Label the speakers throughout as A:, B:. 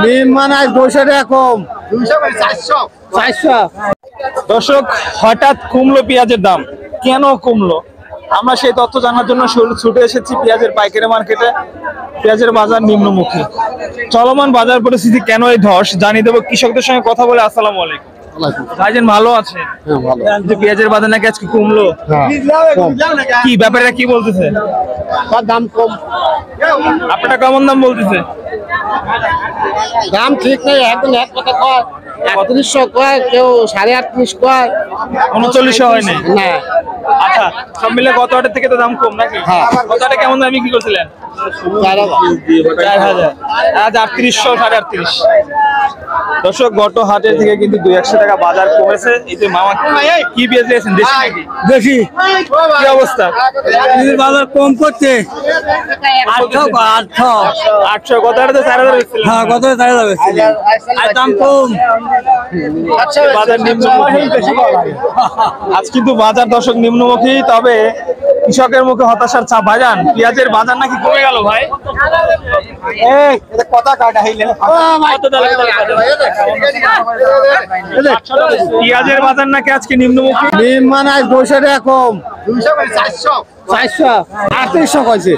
A: ডিম মানে 200 টাকা কম, 400।
B: দর্শক, হঠাৎ কমলো পেঁয়াজের দাম, কেন কমলো আমরা সেই তথ্য জানার জন্য ছুটে এসেছি পেঁয়াজের পাইকারি মার্কেটে। পেঁয়াজের বাজার নিম্নমুখী, চলমান বাজার পরিস্থিতি কেন এই ধস জানিয়ে দেবো কৃষকদের সঙ্গে কথা বলে। আসসালামু আলাইকুম ভাইজান, ভালো আছে? যে পেঁয়াজের বাজার নাকি আজকে কমলো, কি ব্যাপারে কি বলতেছে?
A: দাম কম।
B: আপনারা কেমন দাম বলতেছে?
A: দাম ঠিক নেই, একদম এক কথা কয় 3800 কয়, কেউ 3850 কয়,
B: 3900 হয়নি
A: না।
B: আচ্ছা, সব মিলে গত হাটের থেকে তো দাম কম নাকি? গত হাটে কেমন দামে বিক্রি করছিলেন? 4000। আজ 3800, 3850। দর্শক, গত হাটের থেকে কিন্তু 200 টাকা বাজার কমেছে। এই যে মামা কি পেঁয়াজ দিয়েছেন? দেশি নাকি?
A: বেশি।
B: কি অবস্থা?
A: বাজার কম করছে,
B: 800। গত হাটে তো 4000 হয়েছিল।
A: হ্যাঁ, কত 4000 দাম কম।
B: বাজার নিম্নমুখী আজ কিন্তু বাজার দর্শক নিম্নমুখী, তবে কৃষকের মুখে হতাশার ছাপ। ভাইজান, পেঁয়াজের বাজার নাকি কমে গেল ভাই? পেঁয়াজের বাজার নাকি আজকে নিম্নমুখী।
A: ডিম মানে 200 টাকা কম, 400, 3800 কইছে।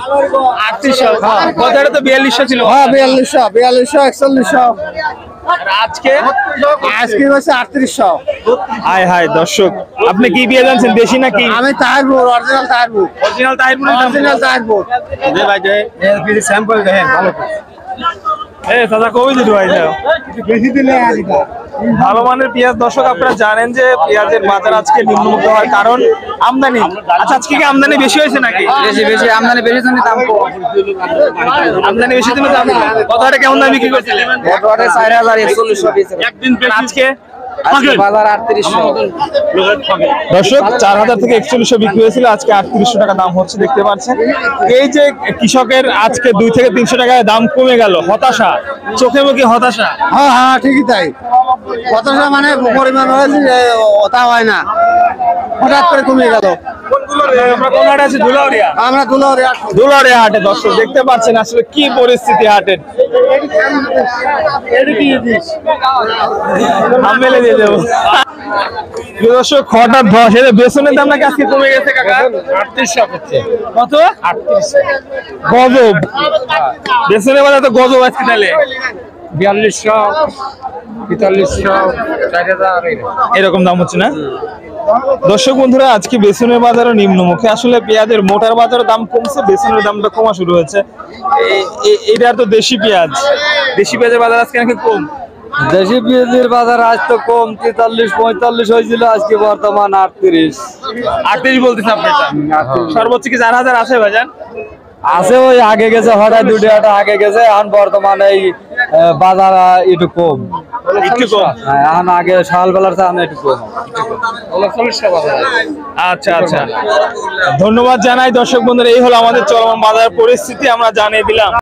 B: 3800। গত হাটে তো 4200 ছিল।
A: হ্যাঁ, 4200, 4100।
B: আজকে
A: আজকে হচ্ছে 3800।
B: হায় হায় দর্শক, আপনি কি পেঁয়াজ আনছেন, দেশি নাকি?
A: আমি তাহিরপুর, অরিজিনাল তাহিরপুর,
B: অরিজিনাল তাহিরপুরের দাম?
A: অরিজিনাল তাহিরপুর।
B: ভাই এই স্যাম্পল দেখেন ভালো। দাদা কই দিল ভাই?
A: বেশি দিলে
B: ভালো মানের পেঁয়াজ। দর্শক, আপনারা জানেন যে পেঁয়াজের বাজার আজকে নিম্নমুখী হওয়ার কারণ আমদানি। আচ্ছা, আজকে কি আমদানি বেশি হয়েছে নাকি?
A: বেশি আমদানি বেশি জন্য দাম কম।
B: আমদানি বেশি জন্য দাম কম। কত হাটে কেমন দাম বিক্রি করছিলেন?
A: 4100
B: একদিন আজকে
A: বাজার 3800।
B: দর্শক, 4000 থেকে 4100 বিক্রি হয়েছিল, আজকে 3800 টাকা দাম হচ্ছে। দেখতে পাচ্ছেন এই যে কৃষকের আজকে 2 থেকে 300 টাকায় দাম কমে গেল, হতাশা, চোখে মুখে হতাশা।
A: হ্যাঁ হ্যাঁ, ঠিকই তাই। হতাশা মানে পরিমাণ হয়েছে যে তা হয় না, হঠাৎ করে কমে গেল।
B: আমরা কোন হাটে আছি? ধুলাউড়িয়া।
A: আমরা
B: ধুলাউড়িয়া হাটে। দর্শক, দেখতে পাচ্ছেন আসলে কি পরিস্থিতি হাটের। মেলে দিয়ে দেবো। দর্শক, হঠাৎ ধস। বেসনের দাম নাকি আজকে কমে গেছে কাকা?
A: 3800 করছে।
B: কত? 3800। গজব। বেসনের বাজার তো গজব আজকে তাহলে।
A: 4200, 4300, 4000
B: এরকম দাম হচ্ছে না? দর্শক বন্ধুরা, আজকে বেসনের বাজারও নিম্নমুখী। আসলে পেঁয়াজের মোটার বাজারের দাম কমছে, বেসনের দামটা কমা শুরু হয়েছে। এটা তো দেশি পেঁয়াজ, দেশি পেঁয়াজের বাজার আজকে নাকি কম।
A: দেশি পেঁয়াজের বাজার আজ তো কম, 43-45 হয়েছিল, আজকে বর্তমান 38
B: বলতেছে আপনারটা। সর্বোচ্চ কি 4000 আছে ভাইজান?
A: আছে, ওই আগে গেছে, হঠাৎ 2 টাকা আগে গেছে। এখন বর্তমানে এই বাজার একটু কম,
B: একটু কম।
A: এখন আগে সকালবেলার চেয়ে একটু কম।
B: আচ্ছা আচ্ছা, ধন্যবাদ জানাই। দর্শক বন্ধুরা, এই হলো আমাদের চলমান বাজার পরিস্থিতি, আমরা জানিয়ে দিলাম।